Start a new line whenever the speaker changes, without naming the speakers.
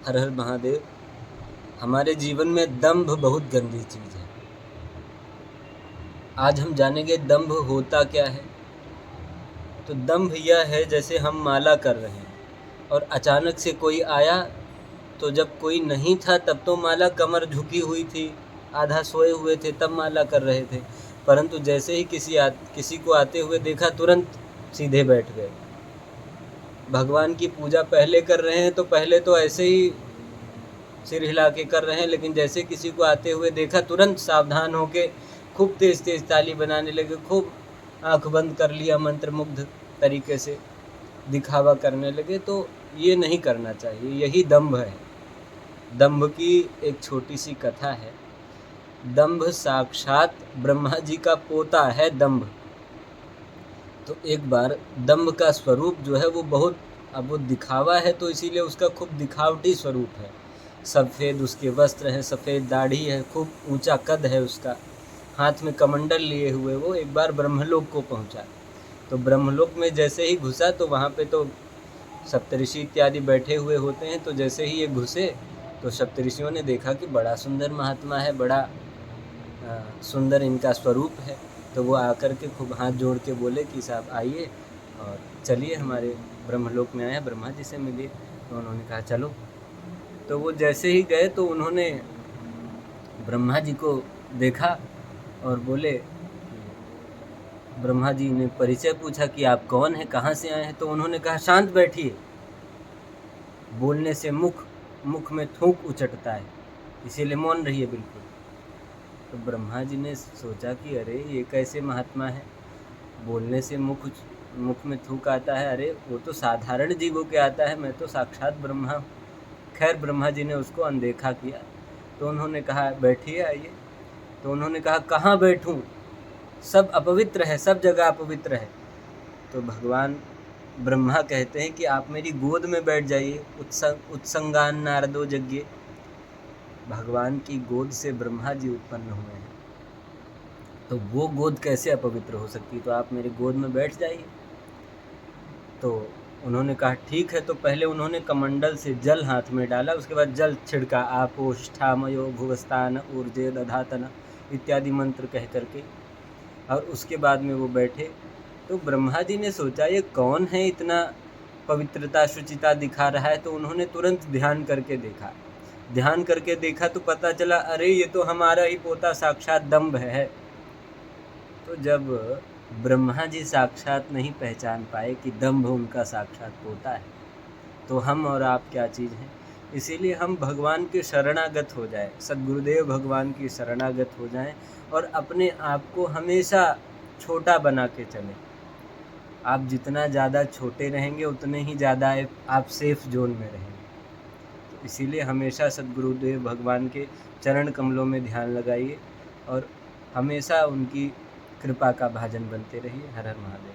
हर हर महादेव। हमारे जीवन में दंभ बहुत गंदी चीज़ है। आज हम जानेंगे दंभ होता क्या है। तो दंभ यह है, जैसे हम माला कर रहे हैं और अचानक से कोई आया, तो जब कोई नहीं था तब तो माला कमर झुकी हुई थी, आधा सोए हुए थे, तब माला कर रहे थे। परंतु जैसे ही किसी को आते हुए देखा, तुरंत सीधे बैठ गए। भगवान की पूजा पहले कर रहे हैं तो पहले तो ऐसे ही सिर हिला के कर रहे हैं, लेकिन जैसे किसी को आते हुए देखा, तुरंत सावधान होके खूब तेज तेज ताली बनाने लगे, खूब आंख बंद कर लिया, मंत्रमुग्ध तरीके से दिखावा करने लगे। तो ये नहीं करना चाहिए, यही दंभ है। दंभ की एक छोटी सी कथा है। दंभ साक्षात ब्रह्मा जी का पोता है दंभ। तो एक बार दंभ का स्वरूप जो है वो बहुत, अब वो दिखावा है तो इसीलिए उसका खूब दिखावटी स्वरूप है। सफ़ेद उसके वस्त्र हैं, सफ़ेद दाढ़ी है, खूब ऊंचा कद है उसका, हाथ में कमंडल लिए हुए वो एक बार ब्रह्मलोक को पहुंचा। तो ब्रह्मलोक में जैसे ही घुसा तो वहाँ पे तो सप्तऋषि इत्यादि बैठे हुए होते हैं। तो जैसे ही ये घुसे तो सप्तऋषियों ने देखा कि बड़ा सुंदर महात्मा है, बड़ा सुंदर इनका स्वरूप है। तो वो आकर के खूब हाथ जोड़ के बोले कि साहब आइए और चलिए, हमारे ब्रह्मलोक में आए हैं, ब्रह्मा जी से मिलिए। तो उन्होंने कहा चलो। तो वो जैसे ही गए तो उन्होंने ब्रह्मा जी को देखा और बोले, ब्रह्मा जी ने परिचय पूछा कि आप कौन हैं, कहाँ से आए हैं। तो उन्होंने कहा शांत बैठिए, बोलने से मुख में थूक उचटता है, इसीलिए मौन रहिए बिल्कुल। तो ब्रह्मा जी ने सोचा कि अरे ये कैसे महात्मा है, बोलने से मुख में थूक आता है, अरे वो तो साधारण जीवों के आता है, मैं तो साक्षात ब्रह्मा हूँ। खैर ब्रह्मा जी ने उसको अनदेखा किया। तो उन्होंने कहा बैठिए, आइए। तो उन्होंने कहा कहाँ बैठूं, सब अपवित्र है, सब जगह अपवित्र है। तो भगवान ब्रह्मा कहते हैं कि आप मेरी गोद में बैठ जाइए, उत्संगान नारदो यज्ञ। भगवान की गोद से ब्रह्मा जी उत्पन्न हुए हैं, तो वो गोद कैसे अपवित्र हो सकती, तो आप मेरी गोद में बैठ जाइए। तो उन्होंने कहा ठीक है। तो पहले उन्होंने कमंडल से जल हाथ में डाला, उसके बाद जल छिड़का, आपोष्ठामयो भुवस्तान ऊर्जे दधातन इत्यादि मंत्र कह करके, और उसके बाद में वो बैठे। तो ब्रह्मा जी ने सोचा ये कौन है, इतना पवित्रता शुचिता दिखा रहा है। तो उन्होंने तुरंत ध्यान करके देखा तो पता चला अरे ये तो हमारा ही पोता साक्षात दंभ है। तो जब ब्रह्मा जी साक्षात नहीं पहचान पाए कि दंभ उनका साक्षात पोता है, तो हम और आप क्या चीज़ हैं। इसीलिए हम भगवान के शरणागत हो जाएं, सद्गुरुदेव भगवान की शरणागत हो जाएं और अपने आप को हमेशा छोटा बना के चलें। आप जितना ज़्यादा छोटे रहेंगे उतने ही ज़्यादा आप सेफ जोन में रहेंगे। तो इसीलिए हमेशा सद्गुरुदेव भगवान के चरण कमलों में ध्यान लगाइए और हमेशा उनकी कृपा का भाजन बनते रहिए। हर हर महादेव।